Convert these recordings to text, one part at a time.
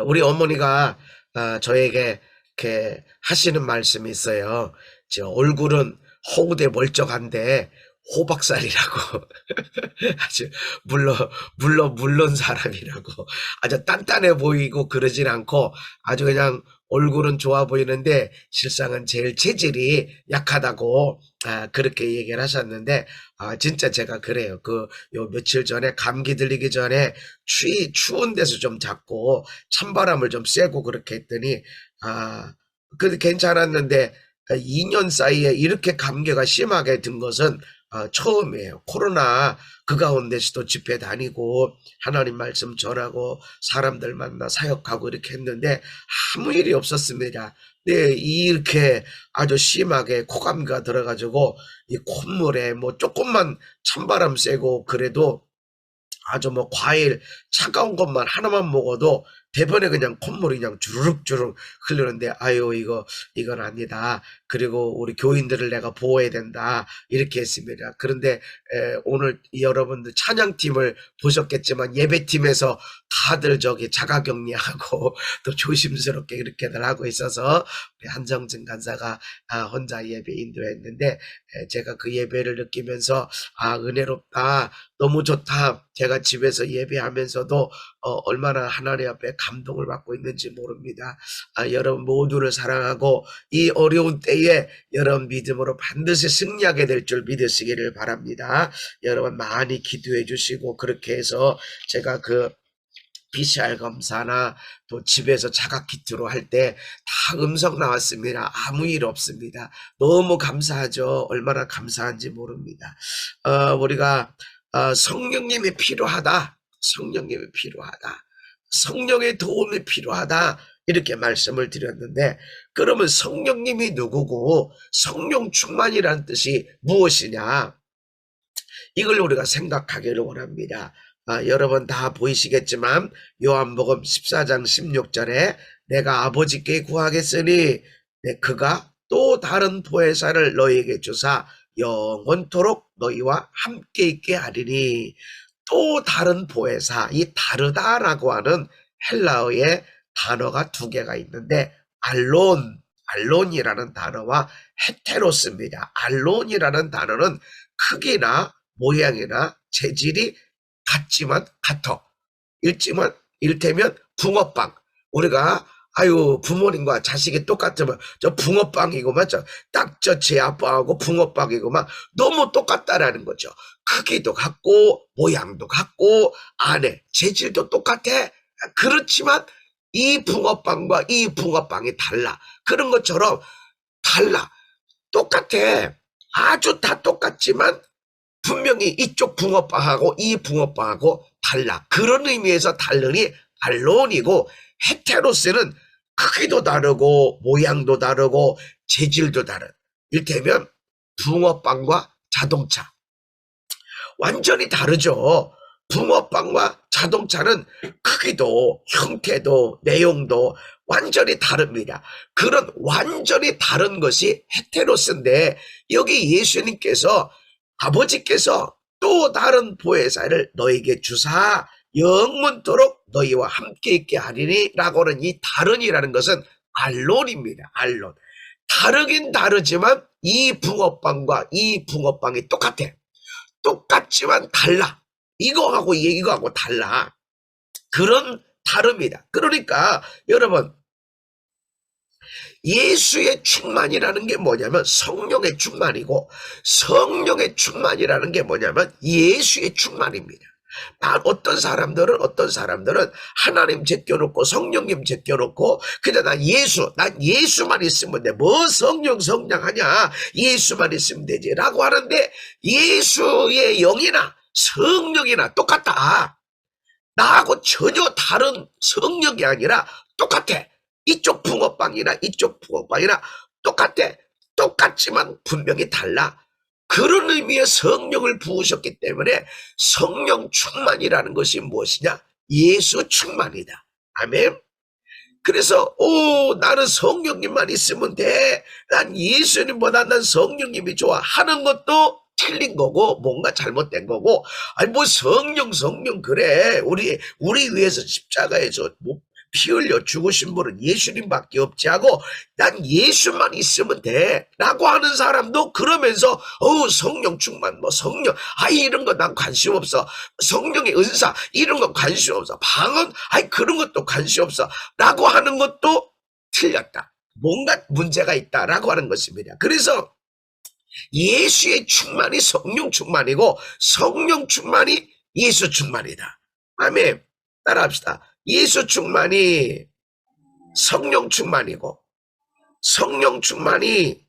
우리 어머니가 저에게 이렇게 하시는 말씀이 있어요. 저 얼굴은 허우대 멀쩡한데 호박살이라고. 아주 물론 사람이라고. 아주 단단해 보이고 그러진 않고 아주 그냥 얼굴은 좋아 보이는데 실상은 제일 체질이 약하다고 그렇게 얘기를 하셨는데, 진짜 제가 그래요. 요 며칠 전에 감기 들리기 전에 추운 데서 좀 잡고 찬바람을 좀 쐬고 그렇게 했더니 그래도 괜찮았는데 2년 사이에 이렇게 감기가 심하게 든 것은 처음이에요. 코로나 그 가운데서도 집회 다니고 하나님 말씀 전하고 사람들 만나 사역하고 이렇게 했는데 아무 일이 없었습니다. 네, 이렇게 아주 심하게 코감기가 들어가지고 이 콧물에 뭐 조금만 찬바람 쐬고 그래도 아주 뭐 과일 차가운 것만 하나만 먹어도 대번에 그냥 콧물이 그냥 주르륵주르륵 흐르는데, 아유 이건 아니다. 그리고 우리 교인들을 내가 보호해야 된다 이렇게 했습니다. 그런데 오늘 여러분들 찬양팀을 보셨겠지만 예배팀에서 다들 저기 자가격리하고 또 조심스럽게 이렇게들 하고 있어서 우리 한정진 간사가 혼자 예배 인도했는데, 제가 그 예배를 느끼면서 은혜롭다, 너무 좋다. 제가 집에서 예배하면서도 얼마나 하나님 앞에 감동을 받고 있는지 모릅니다. 여러분 모두를 사랑하고 이 어려운 때에 여러분 믿음으로 반드시 승리하게 될 줄 믿으시기를 바랍니다. 여러분 많이 기도해 주시고, 그렇게 해서 제가 그 PCR 검사나 또 집에서 자가키트로 할 때 다 음성 나왔습니다. 아무 일 없습니다. 너무 감사하죠. 얼마나 감사한지 모릅니다. 우리가 성령님이 필요하다. 성령님이 필요하다. 성령의 도움이 필요하다. 이렇게 말씀을 드렸는데, 그러면 성령님이 누구고 성령 충만이라는 뜻이 무엇이냐? 이걸 우리가 생각하기를 원합니다. 여러분 다 보이시겠지만 요한복음 14장 16절에 내가 아버지께 구하겠으니 그가 또 다른 보혜사를 너희에게 주사 영원토록 너희와 함께 있게 하리니, 또 다른 보혜사, 이 다르다라고 하는 헬라어의 단어가 두 개가 있는데 알론이라는 단어와 헤테로스입니다. 알론이라는 단어는 크기나 모양이나 재질이 같지만 같아. 일테면 붕어빵. 우리가 부모님과 자식이 똑같으면 저 붕어빵이고만, 딱 제 아빠하고 붕어빵이고만 너무 똑같다라는 거죠. 크기도 같고 모양도 같고 안에 재질도 똑같아. 그렇지만 이 붕어빵과 이 붕어빵이 달라. 그런 것처럼 달라. 똑같아. 아주 다 똑같지만 분명히 이쪽 붕어빵하고 이 붕어빵하고 달라. 그런 의미에서 다르니 알론이고, 헤테로스는 크기도 다르고 모양도 다르고 재질도 다른, 일테면 붕어빵과 자동차 완전히 다르죠. 붕어빵과 자동차는 크기도 형태도 내용도 완전히 다릅니다. 그런 완전히 다른 것이 헤테로스인데, 여기 예수님께서 아버지께서 또 다른 보혜사를 너에게 주사 영원토록 너희와 함께 있게 하리니 라고 하는 이 다른이라는 것은 알론입니다. 알론. 다르긴 다르지만 이 붕어빵과 이 붕어빵이 똑같아. 똑같지만 달라. 이거하고 달라. 그런 다릅니다. 그러니까 여러분, 예수의 충만이라는 게 뭐냐면 성령의 충만이고, 성령의 충만이라는 게 뭐냐면 예수의 충만입니다. 어떤 사람들은 하나님 제껴놓고 성령님 제껴놓고 그냥 난 예수만 있으면 돼. 뭐 성령하냐, 예수만 있으면 되지 라고 하는데, 예수의 영이나 성령이나 똑같다. 나하고 전혀 다른 성령이 아니라 똑같아. 이쪽 붕어빵이나 이쪽 붕어빵이나 똑같아. 똑같지만 분명히 달라. 그런 의미의 성령을 부으셨기 때문에 성령 충만이라는 것이 무엇이냐? 예수 충만이다. 아멘. 그래서 나는 성령님만 있으면 돼. 난 예수님보다 난 성령님이 좋아 하는 것도 틀린 거고 뭔가 잘못된 거고, 뭐 성령 그래. 우리 위해서 십자가에서 피 흘려 죽으신 분은 예수님밖에 없지 하고 난 예수만 있으면 돼 라고 하는 사람도 그러면서 성령 충만 성령 이런 거 난 관심 없어, 성령의 은사 이런 거 관심 없어, 방언 그런 것도 관심 없어 라고 하는 것도 틀렸다. 뭔가 문제가 있다라고 하는 것입니다. 그래서 예수의 충만이 성령 충만이고 성령 충만이 예수 충만이다. 아멘. 따라합시다. 예수 충만이 성령 충만이고 성령 충만이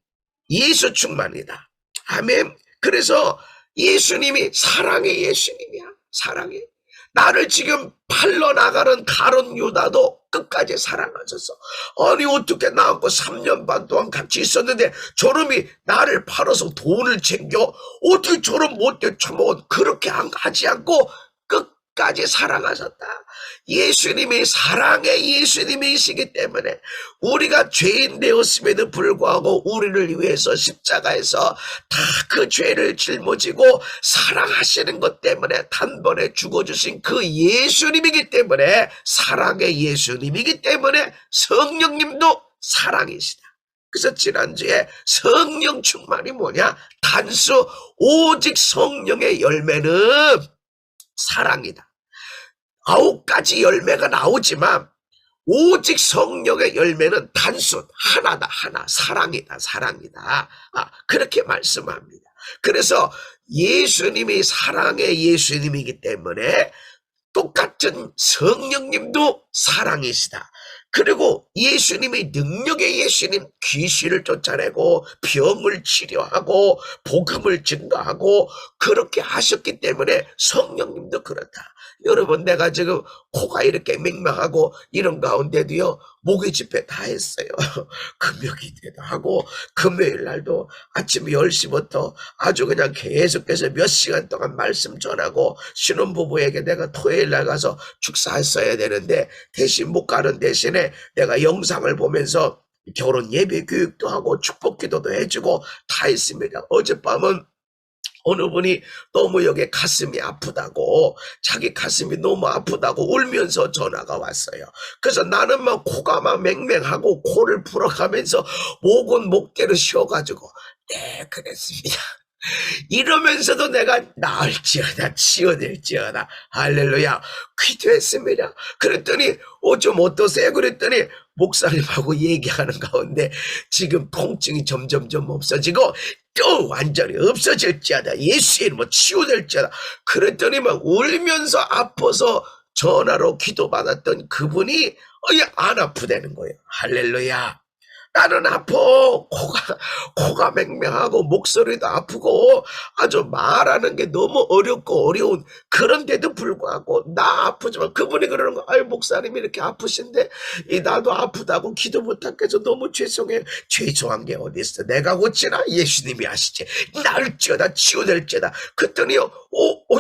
예수 충만이다. 아멘. 그래서 예수님이 사랑의 예수님이야. 사랑해. 나를 지금 팔러 나가는 가룟 유다도 끝까지 사랑하셨어. 아니 어떻게 나하고 3년 반 동안 같이 있었는데 저놈이 나를 팔아서 돈을 챙겨? 어떻게 저런 못된 처먹은 그렇게 하지 않고 끝까지 사랑하셨다. 예수님이 사랑의 예수님이시기 때문에 우리가 죄인 되었음에도 불구하고 우리를 위해서 십자가에서 다 그 죄를 짊어지고 사랑하시는 것 때문에 단번에 죽어주신 그 예수님이기 때문에 사랑의 예수님이기 때문에 성령님도 사랑이시다. 그래서 지난주에 성령 충만이 뭐냐? 단수 오직 성령의 열매는 사랑이다. 9가지 열매가 나오지만 오직 성령의 열매는 단순 하나다. 하나. 사랑이다. 사랑이다. 그렇게 말씀합니다. 그래서 예수님이 사랑의 예수님이기 때문에 똑같은 성령님도 사랑이시다. 그리고 예수님이 능력의 예수님, 귀신을 쫓아내고 병을 치료하고 복음을 증거하고 그렇게 하셨기 때문에 성령님도 그렇다. 여러분, 내가 지금 코가 이렇게 맹맹하고 이런 가운데도요, 목요 집회 다 했어요. 금요일에도 하고 금요일 날도 아침 10시부터 아주 그냥 계속해서 몇 시간 동안 말씀 전하고 신혼부부에게 내가 토요일 날 가서 축사했어야 되는데 대신 못 가는 대신에 내가 영상을 보면서 결혼 예배 교육도 하고 축복 기도도 해주고 다 했습니다. 어젯밤은 어느 분이 너무 여기 가슴이 아프다고, 자기 가슴이 너무 아프다고 울면서 전화가 왔어요. 그래서 나는 막 코가 막 맹맹하고 코를 풀어가면서 목은 목대로 쉬어가지고 네 그랬습니다. 이러면서도 내가 나을지어다 치유될지어다 할렐루야 기도했습니다. 그랬더니 좀 어떠세요? 그랬더니 목사님하고 얘기하는 가운데 지금 통증이 점점점 없어지고 또 완전히 없어질지어다, 예수의 이름으로 치유될지어다. 그랬더니 막 울면서 아파서 전화로 기도받았던 그분이 안 아프다는 거예요. 할렐루야. 나는 아파. 코가 맹맹하고 목소리도 아프고 아주 말하는 게 너무 어렵고 어려운, 그런데도 불구하고 나 아프지만 그분이 그러는 거, 목사님이 이렇게 아프신데 나도 아프다고 기도 못하겠어. 너무 죄송해요. 죄송한 게 어디 있어. 내가 고치나? 예수님이 하시지. 나을지어다 치유될지어다. 그랬더니요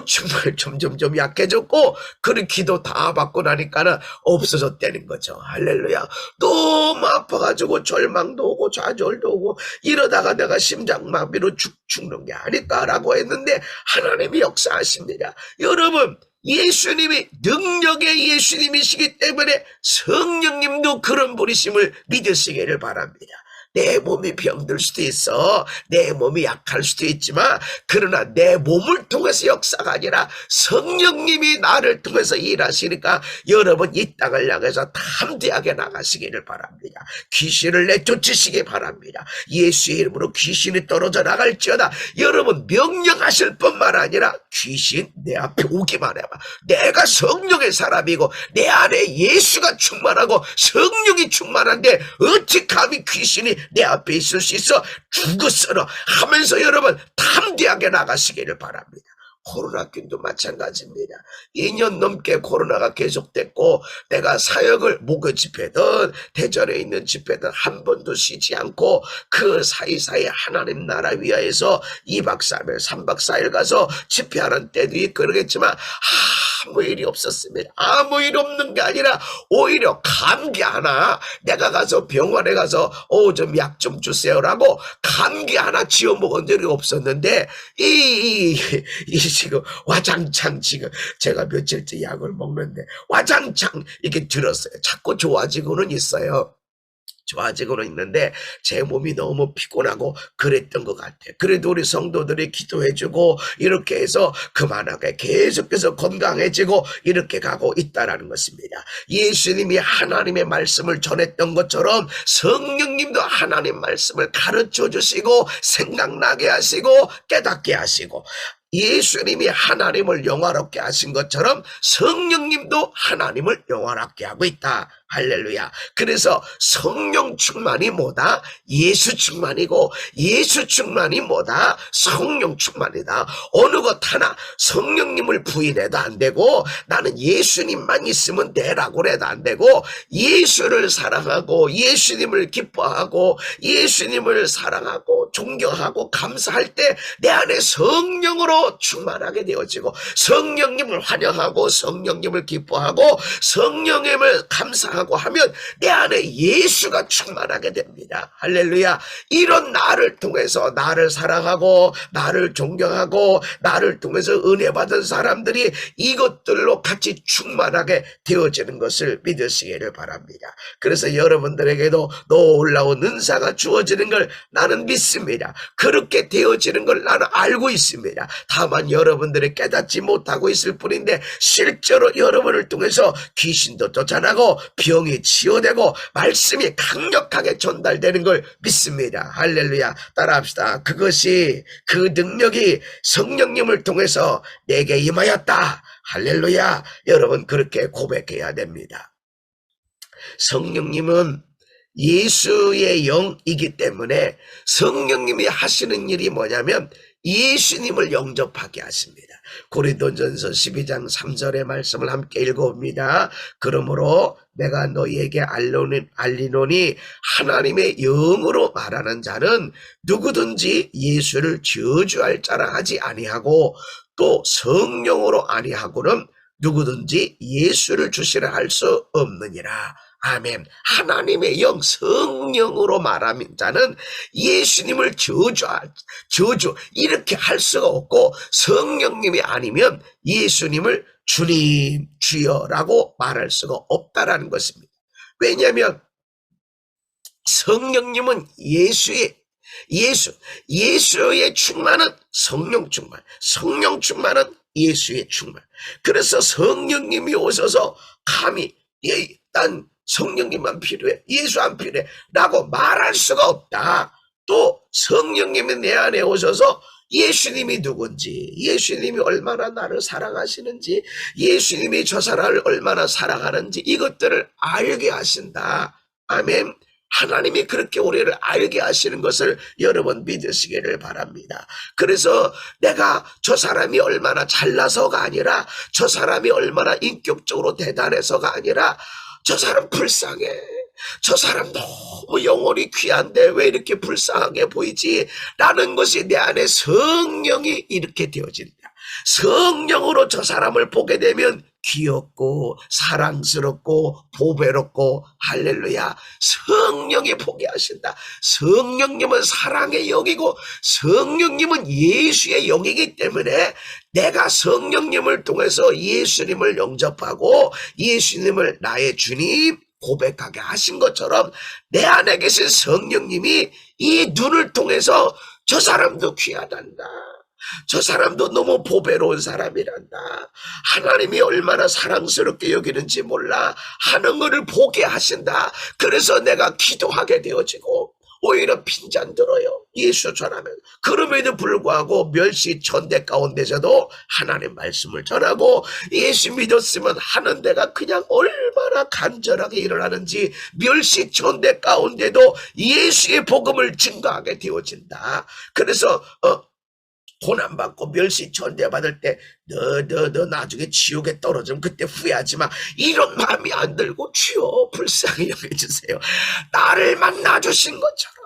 정말 점점점 약해졌고 그 기도 다 받고 나니까는 없어졌다는 거죠. 할렐루야. 너무 아파가지고 절망도 오고 좌절도 오고 이러다가 내가 심장마비로 죽는 게 아닐까라고 했는데 하나님이 역사하십니다. 여러분, 예수님이 능력의 예수님이시기 때문에 성령님도 그런 분이심을 믿으시기를 바랍니다. 내 몸이 병들 수도 있어. 내 몸이 약할 수도 있지만 그러나 내 몸을 통해서 역사가 아니라 성령님이 나를 통해서 일하시니까 여러분 이 땅을 향해서 담대하게 나가시기를 바랍니다. 귀신을 내쫓으시기 바랍니다. 예수의 이름으로 귀신이 떨어져 나갈지어다. 여러분 명령하실 뿐만 아니라 귀신 내 앞에 오기만 해봐. 내가 성령의 사람이고 내 안에 예수가 충만하고 성령이 충만한데 어찌 감히 귀신이 내 앞에 있을 수 있어? 죽었어라 하면서 여러분 담대하게 나가시기를 바랍니다. 코로나균도 마찬가지입니다. 2년 넘게 코로나가 계속됐고 내가 사역을 목요 집회든 대전에 있는 집회든 한 번도 쉬지 않고 그 사이사이 하나님 나라 위하여서 2박 3일 3박 4일 가서 집회하는 때도 있고 그러겠지만 아무 일이 없었습니다. 아무 일 없는 게 아니라 오히려 감기 하나, 내가 가서 병원에 가서 좀 약 좀 주세요라고 감기 하나 지어 먹은 적이 없었는데 이 지금 와장창 지금 제가 며칠째 약을 먹는데 와장창 이렇게 들었어요. 자꾸 좋아지고는 있어요. 좋아지고는 있는데 제 몸이 너무 피곤하고 그랬던 것 같아요. 그래도 우리 성도들이 기도해주고 이렇게 해서 그만하게 계속해서 건강해지고 이렇게 가고 있다라는 것입니다. 예수님이 하나님의 말씀을 전했던 것처럼 성령님도 하나님 말씀을 가르쳐 주시고 생각나게 하시고 깨닫게 하시고, 예수님이 하나님을 영화롭게 하신 것처럼 성령님도 하나님을 영화롭게 하고 있다. 할렐루야. 그래서 성령 충만이 뭐다? 예수 충만이고, 예수 충만이 뭐다? 성령 충만이다. 어느 것 하나 성령님을 부인해도 안 되고 나는 예수님만 있으면 되라고 해도 안 되고, 예수를 사랑하고 예수님을 기뻐하고 예수님을 사랑하고 존경하고 감사할 때 내 안에 성령으로 충만하게 되어지고, 성령님을 환영하고 성령님을 기뻐하고 성령님을 감사하고 하면 내 안에 예수가 충만하게 됩니다. 할렐루야. 이런 나를 통해서 나를 사랑하고 나를 존경하고 나를 통해서 은혜 받은 사람들이 이것들로 같이 충만하게 되어지는 것을 믿으시기를 바랍니다. 그래서 여러분들에게도 놀라운 은사가 주어지는 걸 나는 믿습니다. 그렇게 되어지는 걸 나는 알고 있습니다. 다만 여러분들이 깨닫지 못하고 있을 뿐인데, 실제로 여러분을 통해서 귀신도 쫓아나고 병이 치유되고 말씀이 강력하게 전달되는 걸 믿습니다. 할렐루야. 따라합시다. 그것이, 그 능력이 성령님을 통해서 내게 임하였다. 할렐루야. 여러분 그렇게 고백해야 됩니다. 성령님은 예수의 영이기 때문에 성령님이 하시는 일이 뭐냐면 예수님을 영접하게 하십니다. 고린도전서 12장 3절의 말씀을 함께 읽어봅니다. 그러므로 내가 너희에게 알리노니 하나님의 영으로 말하는 자는 누구든지 예수를 저주할 자라 하지 아니하고, 또 성령으로 아니하고는 누구든지 예수를 주시라 할 수 없느니라. 아멘. 하나님의 영 성령으로 말하는 자는 예수님을 저주 이렇게 할 수가 없고, 성령님이 아니면 예수님을 주님 주여라고 말할 수가 없다라는 것입니다. 왜냐하면 성령님은 예수의 충만은 성령 충만, 성령 충만은 예수의 충만. 그래서 성령님이 오셔서 감히 난 성령님만 필요해, 예수 안 필요해 라고 말할 수가 없다. 또 성령님이 내 안에 오셔서 예수님이 누군지, 예수님이 얼마나 나를 사랑하시는지, 예수님이 저 사람을 얼마나 사랑하는지 이것들을 알게 하신다. 아멘. 하나님이 그렇게 우리를 알게 하시는 것을 여러분 믿으시기를 바랍니다. 그래서 내가 저 사람이 얼마나 잘나서가 아니라, 저 사람이 얼마나 인격적으로 대단해서가 아니라, 저 사람 불쌍해, 저 사람 너무 영혼이 귀한데 왜 이렇게 불쌍하게 보이지? 라는 것이 내 안에 성령이 이렇게 되어진다. 성령으로 저 사람을 보게 되면 귀엽고 사랑스럽고 보배롭고, 할렐루야. 성령이 보게 하신다. 성령님은 사랑의 영이고 성령님은 예수의 영이기 때문에 내가 성령님을 통해서 예수님을 영접하고 예수님을 나의 주님 고백하게 하신 것처럼 내 안에 계신 성령님이 이 눈을 통해서 저 사람도 귀하단다, 저 사람도 너무 보배로운 사람이란다, 하나님이 얼마나 사랑스럽게 여기는지 몰라 하는 것을 보게 하신다. 그래서 내가 기도하게 되어지고 오히려 빈잔 들어요, 예수 전하면. 그럼에도 불구하고 멸시천대 가운데서도 하나님 말씀을 전하고 예수 믿었으면 하는 데가 그냥 얼마나 간절하게 일어나는지, 멸시천대 가운데도 예수의 복음을 증거하게 되어진다. 그래서 고난받고 멸시천대 받을 때 너 나중에 지옥에 떨어지면 그때 후회하지 마, 이런 마음이 안 들고 주여 불쌍히 여겨주세요, 나를 만나주신 것처럼,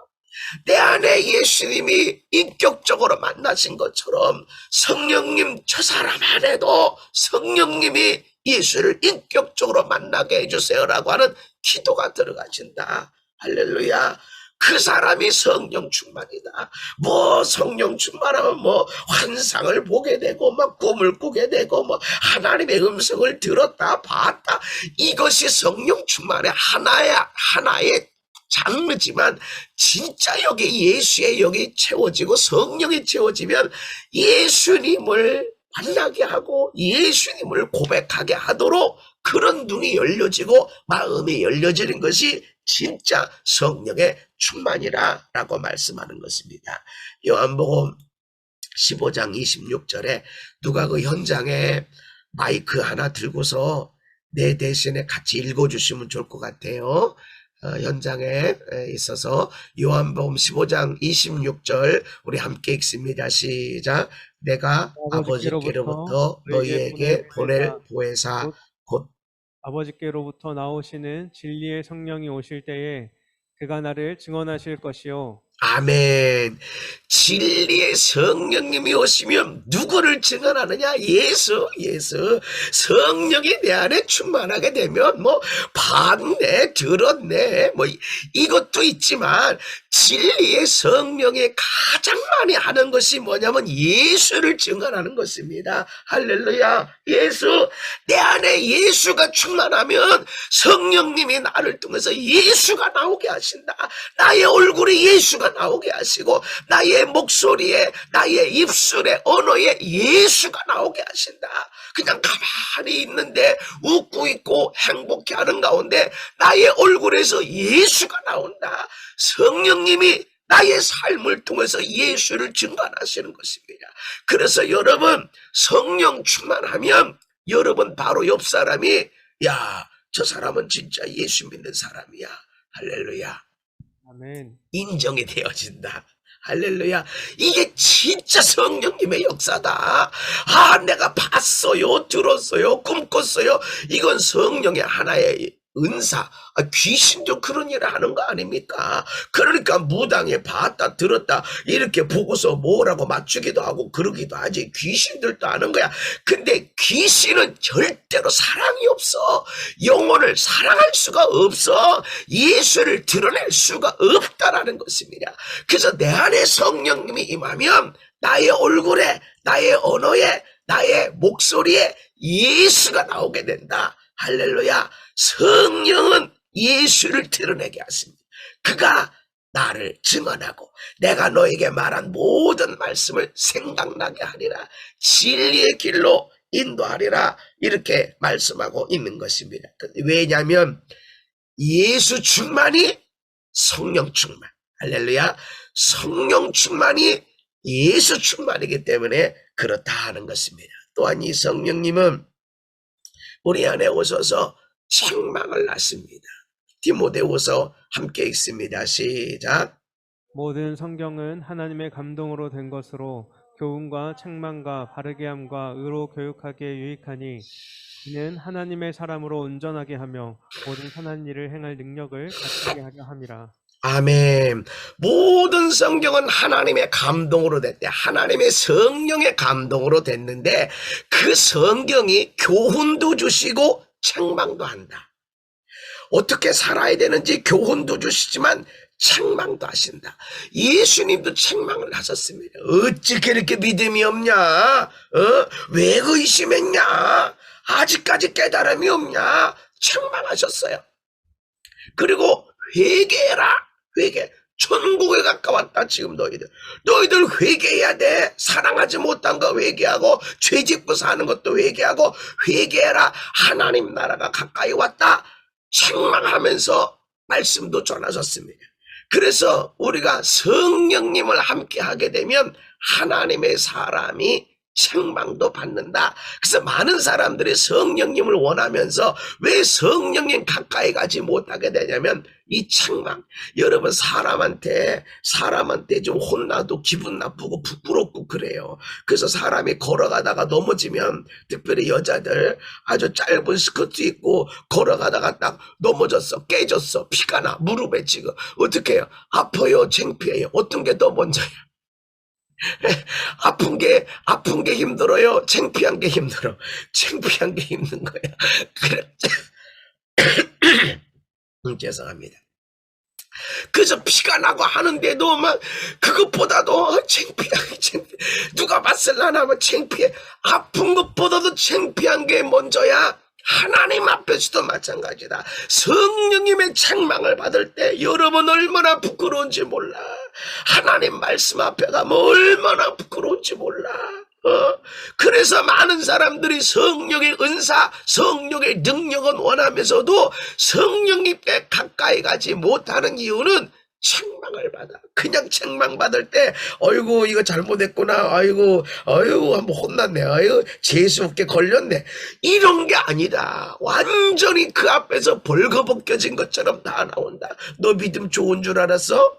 내 안에 예수님이 인격적으로 만나신 것처럼 성령님 저 사람 안에도 성령님이 예수를 인격적으로 만나게 해주세요라고 하는 기도가 들어가신다. 할렐루야. 그 사람이 성령 충만이다. 뭐 성령 충만하면 뭐 환상을 보게 되고 막 꿈을 꾸게 되고 뭐 하나님의 음성을 들었다 봤다. 이것이 성령 충만의 하나의 장르지만 진짜 여기 예수의 영이 채워지고 성령이 채워지면 예수님을 만나게 하고 예수님을 고백하게 하도록 그런 눈이 열려지고 마음이 열려지는 것이 진짜 성령의 충만이라고 말씀하는 것입니다. 요한복음 15장 26절에 누가 그 현장에 마이크 하나 들고서 내 대신에 같이 읽어주시면 좋을 것 같아요. 현장에 있어서 요한복음 15장 26절 우리 함께 읽습니다. 시작. 내가 아버지께로부터 너희에게 보낼 보혜사 곧 아버지께로부터 나오시는 진리의 성령이 오실 때에 그가 나를 증언하실 것이요. 아멘. 진리의 성령님이 오시면 누구를 증언하느냐? 예수. 성령이 내 안에 충만하게 되면 뭐 봤네, 들었네, 뭐 이것도 있지만 진리의 성령이 가장 많이 하는 것이 뭐냐면 예수를 증언하는 것입니다. 할렐루야. 예수. 내 안에 예수가 충만하면 성령님이 나를 통해서 예수가 나오게 하신다. 나의 얼굴에 예수가 나오게 하시고 나의 목소리에 나의 입술에 언어에 예수가 나오게 하신다. 그냥 가만히 있는데 웃고 있고 행복해하는 가운데 나의 얼굴에서 예수가 나온다. 성령님이 나의 삶을 통해서 예수를 증언하시는 것입니다. 그래서 여러분 성령 충만하면 여러분 바로 옆 사람이 야, 저 사람은 진짜 예수 믿는 사람이야. 할렐루야. 아멘. 인정이 되어진다. 할렐루야. 이게 진짜 성령님의 역사다. 아, 내가 봤어요, 들었어요, 꿈꿨어요. 이건 성령의 하나의 은사. 귀신도 그런 일을 하는 거 아닙니까? 그러니까 무당에 봤다 들었다 이렇게 보고서 뭐라고 맞추기도 하고 그러기도 하지. 귀신들도 하는 거야. 근데 귀신은 절대로 사랑이 없어. 영혼을 사랑할 수가 없어. 예수를 드러낼 수가 없다라는 것입니다. 그래서 내 안에 성령님이 임하면 나의 얼굴에, 나의 언어에, 나의 목소리에 예수가 나오게 된다. 할렐루야. 성령은 예수를 드러내게 하십니다. 그가 나를 증언하고 내가 너에게 말한 모든 말씀을 생각나게 하리라. 진리의 길로 인도하리라. 이렇게 말씀하고 있는 것입니다. 왜냐하면 예수 충만이 성령 충만. 할렐루야. 성령 충만이 예수 충만이기 때문에 그렇다 하는 것입니다. 또한 이 성령님은 우리 안에 오셔서 책망을 낳습니다. 디모데후서 함께 읽습니다. 시작. 모든 성경은 하나님의 감동으로 된 것으로 교훈과 책망과 바르게 함과 의로 교육하기에 유익하니 이는 하나님의 사람으로 온전하게 하며 모든 선한 일을 행할 능력을 갖추게 하려 함이라. 아멘. 모든 성경은 하나님의 감동으로 됐대. 하나님의 성령의 감동으로 됐는데 그 성경이 교훈도 주시고 책망도 한다. 어떻게 살아야 되는지 교훈도 주시지만 책망도 하신다. 예수님도 책망을 하셨습니다. 어찌 그렇게 믿음이 없냐? 왜 의심했냐? 아직까지 깨달음이 없냐? 책망하셨어요. 그리고 회개해라. 회개. 천국에 가까웠다. 지금 너희들 회개해야 돼. 사랑하지 못한 거 회개하고 죄 짓고 사는 것도 회개하고 회개해라. 하나님 나라가 가까이 왔다. 책망하면서 말씀도 전하셨습니다. 그래서 우리가 성령님을 함께 하게 되면 하나님의 사람이 책망도 받는다. 그래서 많은 사람들이 성령님을 원하면서 왜 성령님 가까이 가지 못하게 되냐면 이 책망. 여러분 사람한테 좀 혼나도 기분 나쁘고 부끄럽고 그래요. 그래서 사람이 걸어가다가 넘어지면 특별히 여자들 아주 짧은 스커트 입고 걸어가다가 딱 넘어졌어, 깨졌어, 피가 나, 무릎에 지금 어떻게 해요? 아파요, 창피해요. 어떤 게 더 먼저요? 아픈 게 힘들어요. 창피한 게 힘들어. 창피한 게 힘든 거야. 그래. 죄송합니다. 그래서 피가 나고 하는데도 막 그것보다도 창피해. 누가 봤을라나 하면 창피해. 아픈 것보다도 창피한 게 먼저야. 하나님 앞에서도 마찬가지다. 성령님의 책망을 받을 때 여러분 얼마나 부끄러운지 몰라. 하나님 말씀 앞에 가면 얼마나 부끄러운지 몰라. 그래서 많은 사람들이 성령의 은사, 성령의 능력은 원하면서도 성령님께 가까이 가지 못하는 이유는 책망을 받아. 그냥 책망받을 때 아이고 이거 잘못했구나, 아이고 한번 혼났네, 아이고 재수없게 걸렸네, 이런 게 아니라 완전히 그 앞에서 벌거벗겨진 것처럼 다 나온다. 너 믿음 좋은 줄 알았어?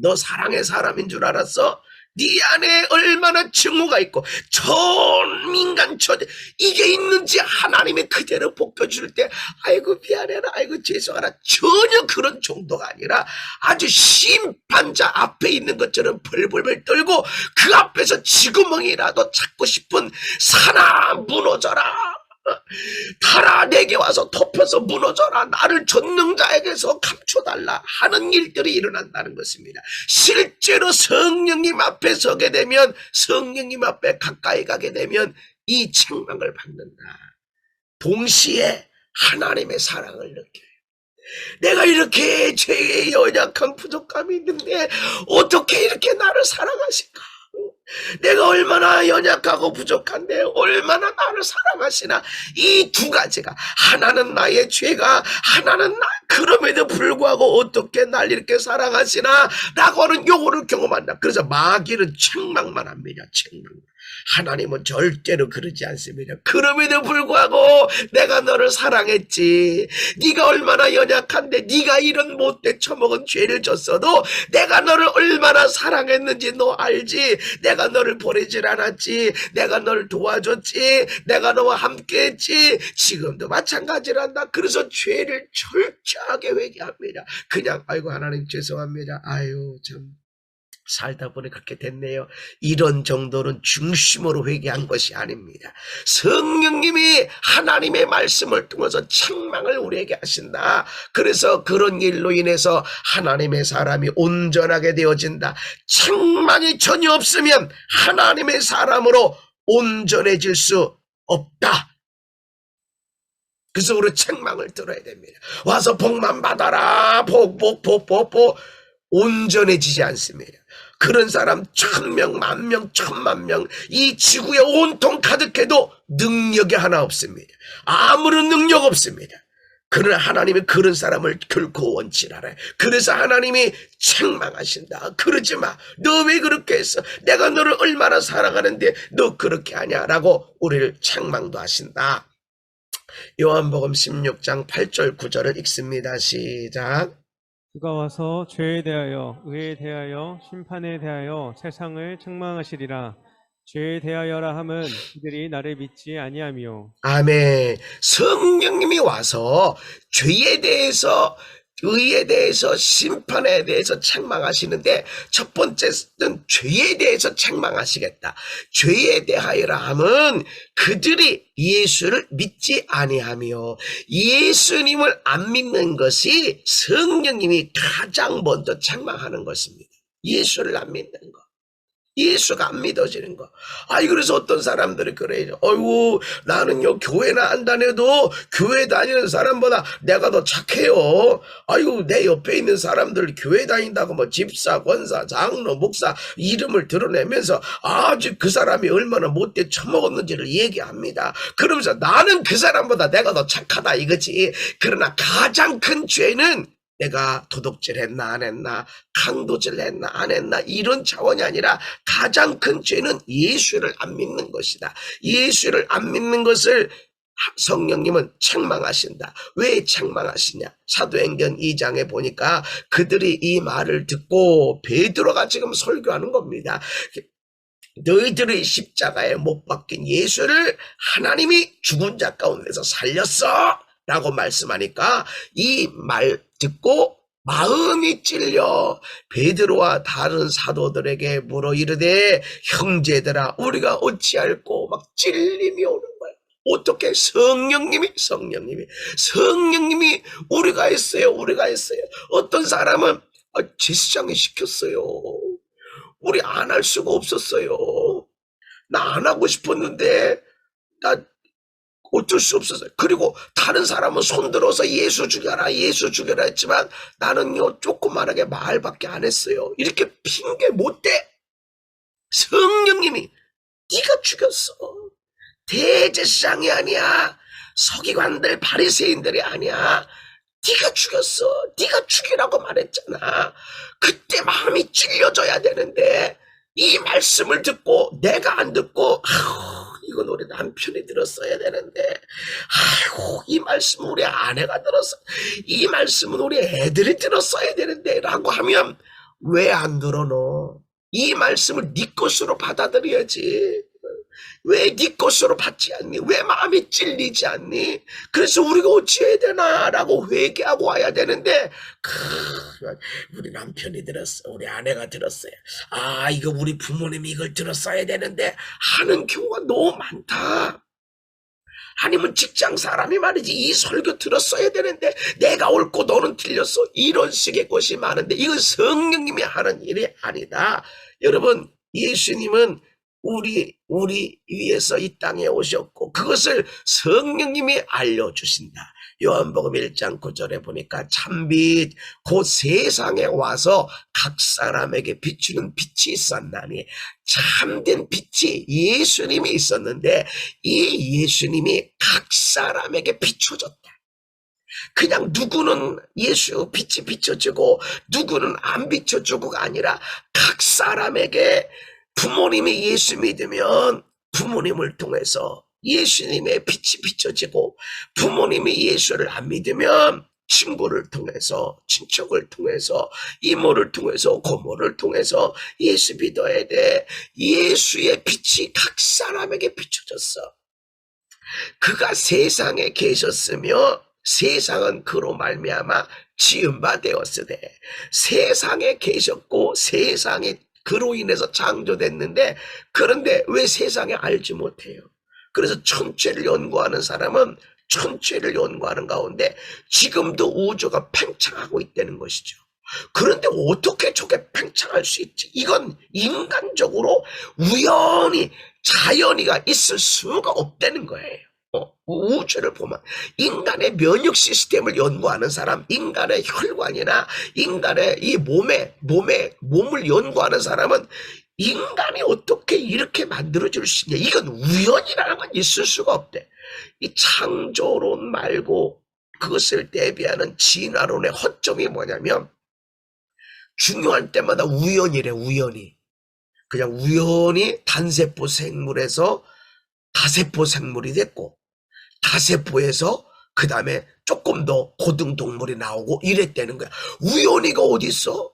너 사랑의 사람인 줄 알았어? 네 안에 얼마나 증오가 있고 천민간 천재 이게 있는지 하나님이 그대로 벗겨줄 때 아이고 미안해라, 아이고 죄송하라, 전혀 그런 정도가 아니라 아주 심판자 앞에 있는 것처럼 벌벌벌 떨고 그 앞에서 지구멍이라도 찾고 싶은 산아 무너져라, 달아 내게 와서 덮여서 무너져라, 나를 전능자에게서 감춰달라 하는 일들이 일어난다는 것입니다. 실제로 성령님 앞에 서게 되면, 성령님 앞에 가까이 가게 되면 이 책망을 받는다. 동시에 하나님의 사랑을 느껴요. 내가 이렇게 죄의 연약한 부족감이 있는데 어떻게 이렇게 나를 사랑하실까? 내가 얼마나 연약하고 부족한데 얼마나 나를 사랑하시나. 이 두 가지가, 하나는 나의 죄가, 하나는 그럼에도 불구하고 어떻게 날 이렇게 사랑하시나 라고 하는 요거를 경험한다. 그래서 마귀는 책망만 합니다. 책망만. 하나님은 절대로 그러지 않습니다. 그럼에도 불구하고 내가 너를 사랑했지. 네가 얼마나 연약한데 네가 이런 못돼 처먹은 죄를 졌어도 내가 너를 얼마나 사랑했는지 너 알지. 내가 너를 버리질 않았지. 내가 너를 도와줬지. 내가 너와 함께했지. 지금도 마찬가지란다. 그래서 죄를 철저하게 회개합니다. 그냥 아이고 하나님 죄송합니다. 아유 참 살다 보니 그렇게 됐네요. 이런 정도는 중심으로 회개한 것이 아닙니다. 성령님이 하나님의 말씀을 통해서 책망을 우리에게 하신다. 그래서 그런 일로 인해서 하나님의 사람이 온전하게 되어진다. 책망이 전혀 없으면 하나님의 사람으로 온전해질 수 없다. 그래서 우리 책망을 들어야 됩니다. 와서 복만 받아라, 복 온전해지지 않습니다. 그런 사람 1000명, 10,000명, 10,000,000명 이 지구에 온통 가득해도 능력이 하나 없습니다. 아무런 능력 없습니다. 그러나 하나님이 그런 사람을 결코 원치 않아요. 그래서 하나님이 책망하신다. 그러지 마. 너 왜 그렇게 했어? 내가 너를 얼마나 사랑하는데 너 그렇게 하냐? 라고 우리를 책망도 하신다. 요한복음 16장 8절 9절을 읽습니다. 시작. 그가 와서 죄에 대하여, 의에 대하여, 심판에 대하여 세상을 책망하시리라. 죄에 대하여라 함은 그들이 나를 믿지 아니하며. 아멘. 성령님이 와서 죄에 대해서, 의에 대해서, 심판에 대해서 책망하시는데 첫 번째는 죄에 대해서 책망하시겠다. 죄에 대하여라 함은 그들이 예수를 믿지 아니하며, 예수님을 안 믿는 것이 성령님이 가장 먼저 책망하는 것입니다. 예수를 안 믿는 것. 예수가 안 믿어지는 거. 그래서 어떤 사람들이 그래요. 아이고, 나는요, 교회나 안 다녀도 교회 다니는 사람보다 내가 더 착해요. 아이고, 내 옆에 있는 사람들 교회 다닌다고 뭐 집사, 권사, 장로, 목사 이름을 드러내면서 아주 그 사람이 얼마나 못돼 처먹었는지를 얘기합니다. 그러면서 나는 그 사람보다 내가 더 착하다 이거지. 그러나 가장 큰 죄는 내가 도둑질 했나 안 했나, 강도질 했나 안 했나, 이런 차원이 아니라 가장 큰 죄는 예수를 안 믿는 것이다. 예수를 안 믿는 것을 성령님은 책망하신다. 왜 책망하시냐? 사도행전 2장에 보니까 그들이 이 말을 듣고 베드로가 지금 설교하는 겁니다. 너희들의 십자가에 못 박힌 예수를 하나님이 죽은 자 가운데서 살렸어 라고 말씀하니까 이 말 듣고 마음이 찔려 베드로와 다른 사도들에게 물어 이르되 형제들아 우리가 어찌할꼬, 막 찔림이 오는 거야. 어떻게 성령님이 우리가 했어요. 어떤 사람은 제사장이 시켰어요. 우리 안 할 수가 없었어요. 나 안 하고 싶었는데 나 어쩔 수 없었어요. 그리고 다른 사람은 손들어서 예수 죽여라 했지만 나는요 조그만하게 말밖에 안 했어요. 이렇게 핑계 못 대. 성령님이 네가 죽였어. 대제사장이 아니야. 서기관들 바리새인들이 아니야. 네가 죽였어. 네가 죽이라고 말했잖아. 그때 마음이 찔려져야 되는데 이 말씀을 듣고 내가 안 듣고 이건 우리 남편이 들었어야 되는데 아이고 이 말씀은 우리 아내가 들었어. 이 말씀은 우리 애들이 들었어야 되는데 라고 하면 왜 안 들어 너? 이 말씀을 네 것으로 받아들여야지. 왜 네 것으로 받지 않니? 왜 마음이 찔리지 않니? 그래서 우리가 어찌해야 되나? 라고 회개하고 와야 되는데 우리 남편이 들었어. 우리 아내가 들었어요. 이거 우리 부모님이 이걸 들었어야 되는데 하는 경우가 너무 많다. 아니면 직장 사람이 말이지 이 설교 들었어야 되는데 내가 옳고 너는 틀렸어. 이런 식의 것이 많은데 이건 성령님이 하는 일이 아니다. 여러분 예수님은 우리 위해서 이 땅에 오셨고 그것을 성령님이 알려주신다. 요한복음 1장 9절에 보니까 참빛 곧 세상에 와서 각 사람에게 비추는 빛이 있었나니 참된 빛이 예수님이 있었는데 이 예수님이 각 사람에게 비춰졌다. 그냥 누구는 예수 빛이 비춰주고 누구는 안 비춰주고가 아니라 각 사람에게 부모님이 예수 믿으면 부모님을 통해서 예수님의 빛이 비춰지고 부모님이 예수를 안 믿으면 친구를 통해서 친척을 통해서 이모를 통해서 고모를 통해서 예수 믿어야 돼. 예수의 빛이 각 사람에게 비춰졌어. 그가 세상에 계셨으며 세상은 그로 말미암아 지은 바 되었으되 세상에 계셨고 세상이 그로 인해서 창조됐는데 그런데 왜 세상에 알지 못해요? 그래서 천체를 연구하는 사람은 천체를 연구하는 가운데 지금도 우주가 팽창하고 있다는 것이죠. 그런데 어떻게 저게 팽창할 수 있지? 이건 인간적으로 우연히 자연이가 있을 수가 없다는 거예요. 우주를 보면 인간의 면역 시스템을 연구하는 사람, 인간의 혈관이나 인간의 이 몸을 연구하는 사람은 인간이 어떻게 이렇게 만들어질 수 있냐? 이건 우연이라는 건 있을 수가 없대. 이 창조론 말고 그것을 대비하는 진화론의 허점이 뭐냐면 중요한 때마다 우연이래. 우연히 그냥 우연히 단세포 생물에서 다세포 생물이 됐고 다세포에서 그 다음에 조금 더 고등동물이 나오고 이랬다는 거야. 우연히가 어디 있어?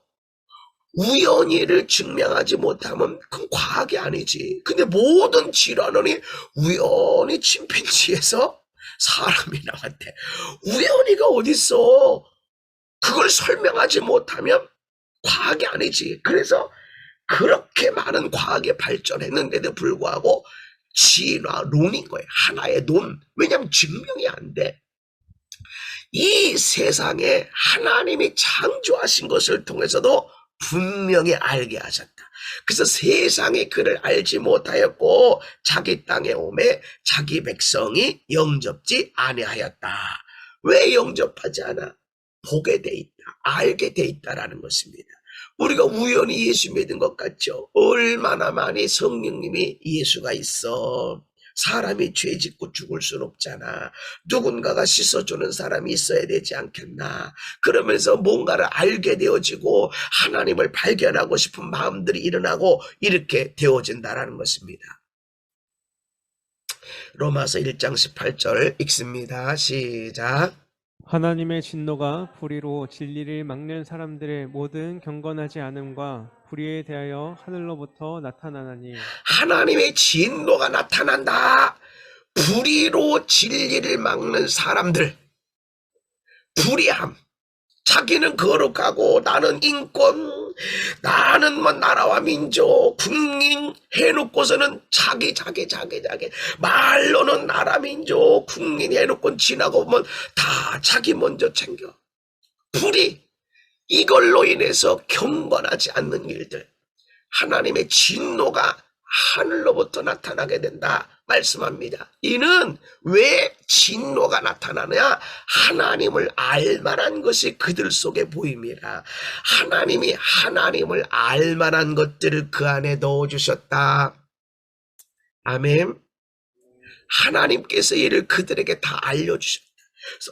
우연히를 증명하지 못하면 그건 과학이 아니지. 근데 모든 질환원이 우연히 침팬지에서 사람이 나왔대. 우연히가 어디 있어? 그걸 설명하지 못하면 과학이 아니지. 그래서 그렇게 많은 과학에 발전했는데도 불구하고 진화론인 거예요. 하나의 논. 왜냐하면 증명이 안 돼. 이 세상에 하나님이 창조하신 것을 통해서도 분명히 알게 하셨다. 그래서 세상이 그를 알지 못하였고 자기 땅에 오매 자기 백성이 영접지 아니하였다. 왜 영접하지 않아? 보게 돼 있다. 알게 돼 있다라는 것입니다. 우리가 우연히 예수 믿은 것 같죠? 얼마나 많이 성령님이 예수가 있어. 사람이 죄 짓고 죽을 순 없잖아. 누군가가 씻어주는 사람이 있어야 되지 않겠나. 그러면서 뭔가를 알게 되어지고 하나님을 발견하고 싶은 마음들이 일어나고 이렇게 되어진다라는 것입니다. 로마서 1장 18절 읽습니다. 시작. 하나님의 진노가 불의로 진리를 막는 사람들의 모든 경건하지 않음과 불의에 대하여 하늘로부터 나타나나니 하나님의 진노가 나타난다. 불의로 진리를 막는 사람들, 불의함, 자기는 거룩하고 나는 인권, 나는 뭐 나라와 민족, 국민 해놓고서는 자기 말로는 나라 민족 국민 해놓고 지나고 보면 다 자기 먼저 챙겨. 불이 이걸로 인해서 경건하지 않는 일들, 하나님의 진노가 하늘로부터 나타나게 된다 말씀합니다. 이는 왜 진노가 나타나느냐? 하나님을 알만한 것이 그들 속에 보임이라. 하나님이 하나님을 알만한 것들을 그 안에 넣어주셨다. 아멘. 하나님께서 이를 그들에게 다 알려주셨다.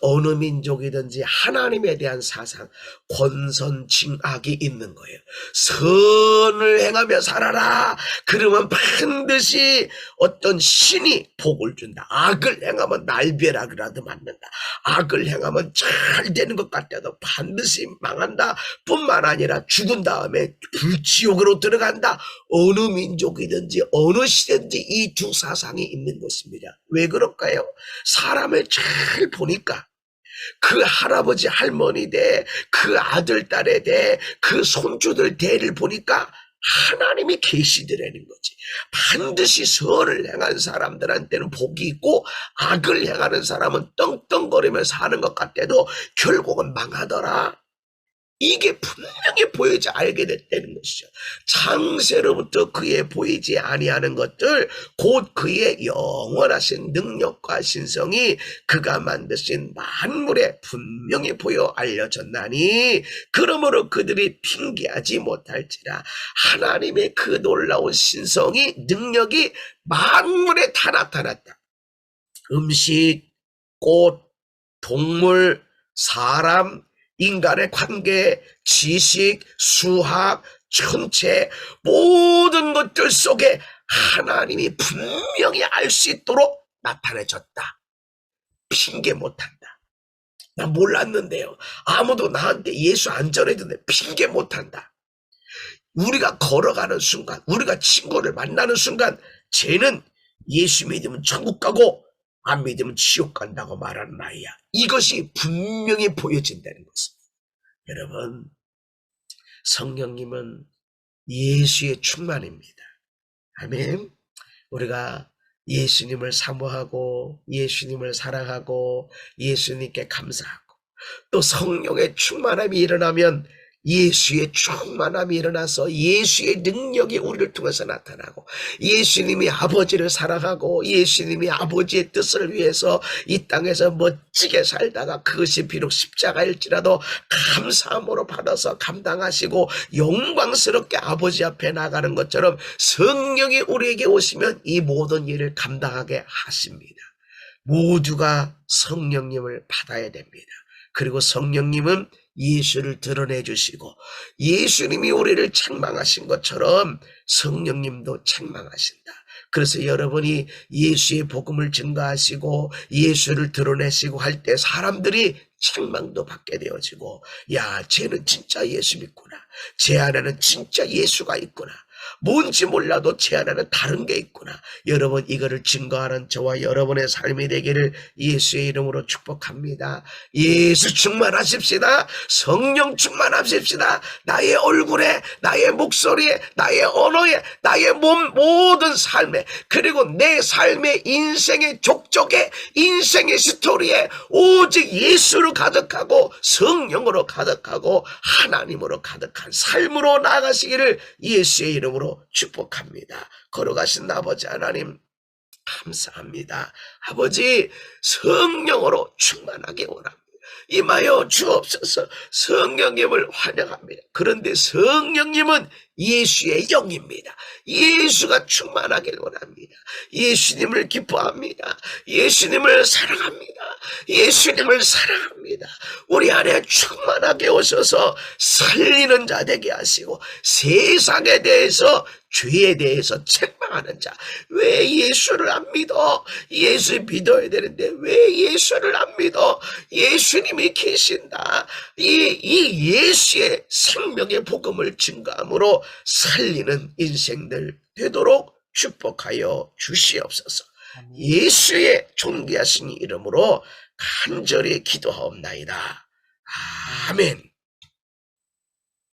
어느 민족이든지 하나님에 대한 사상, 권선징악이 있는 거예요. 선을 행하며 살아라. 그러면 반드시 어떤 신이 복을 준다. 악을 행하면 날벼락이라도 맞는다. 악을 행하면 잘 되는 것 같아도 반드시 망한다. 뿐만 아니라 죽은 다음에 불지옥으로 들어간다. 어느 민족이든지 어느 시대든지 이 두 사상이 있는 것입니다. 왜 그럴까요? 사람을 잘 보니까 그 할아버지 할머니 대 그 아들 딸에 대해 그 손주들 대를 보니까 하나님이 계시더라는 거지. 반드시 선을 행한 사람들한테는 복이 있고 악을 행하는 사람은 떵떵거리며 사는 것 같아도 결국은 망하더라. 이게 분명히 보이지 알게 됐다는 것이죠. 창세로부터 그의 보이지 아니하는 것들, 곧 그의 영원하신 능력과 신성이 그가 만드신 만물에 분명히 보여 알려졌나니, 그러므로 그들이 핑계하지 못할지라. 하나님의 그 놀라운 신성이, 능력이 만물에 다 나타났다. 음식, 꽃, 동물, 사람, 인간의 관계, 지식, 수학, 천체, 모든 것들 속에 하나님이 분명히 알 수 있도록 나타내줬다. 핑계 못한다. 나 몰랐는데요. 아무도 나한테 예수 안 전해줬는데 핑계 못한다. 우리가 걸어가는 순간, 우리가 친구를 만나는 순간, 쟤는 예수 믿으면 천국 가고 안 믿으면 지옥 간다고 말하는 아이야. 이것이 분명히 보여진다는 것입니다. 여러분, 성령님은 예수의 충만입니다. 아멘. 우리가 예수님을 사모하고 예수님을 사랑하고 예수님께 감사하고 또 성령의 충만함이 일어나면 예수의 충만함이 일어나서 예수의 능력이 우리를 통해서 나타나고, 예수님이 아버지를 사랑하고 예수님이 아버지의 뜻을 위해서 이 땅에서 멋지게 살다가 그것이 비록 십자가일지라도 감사함으로 받아서 감당하시고 영광스럽게 아버지 앞에 나가는 것처럼 성령이 우리에게 오시면 이 모든 일을 감당하게 하십니다. 모두가 성령님을 받아야 됩니다. 그리고 성령님은 예수를 드러내 주시고, 예수님이 우리를 책망하신 것처럼 성령님도 책망하신다. 그래서 여러분이 예수의 복음을 증거하시고 예수를 드러내시고 할 때 사람들이 책망도 받게 되어지고, 야, 쟤는 진짜 예수 믿구나. 쟤 안에는 진짜 예수가 있구나. 뭔지 몰라도 제 안에는 다른 게 있구나. 여러분, 이거를 증거하는 저와 여러분의 삶이 되기를 예수의 이름으로 축복합니다. 예수 충만하십시다. 성령 충만하십시다. 나의 얼굴에, 나의 목소리에, 나의 언어에, 나의 몸 모든 삶에, 그리고 내 삶의 인생의 족적에, 인생의 스토리에 오직 예수로 가득하고 성령으로 가득하고 하나님으로 가득한 삶으로 나아가시기를 예수의 이름으로 축복합니다. 걸어가신 아버지 하나님 감사합니다. 아버지, 성령으로 충만하게 원합니다. 임하여 주옵소서. 성령님을 환영합니다. 그런데 성령님은 예수의 영입니다. 예수가 충만하길 원합니다. 예수님을 기뻐합니다. 예수님을 사랑합니다. 예수님을 사랑합니다. 우리 안에 충만하게 오셔서 살리는 자 되게 하시고, 세상에 대해서, 죄에 대해서 책망하는 자. 왜 예수를 안 믿어? 예수 믿어야 되는데 왜 예수를 안 믿어? 예수님이 계신다. 이 예수의 생명의 복음을 증거함으로 살리는 인생들 되도록 축복하여 주시옵소서. 예수의 존귀하신 이름으로 간절히 기도하옵나이다. 아멘.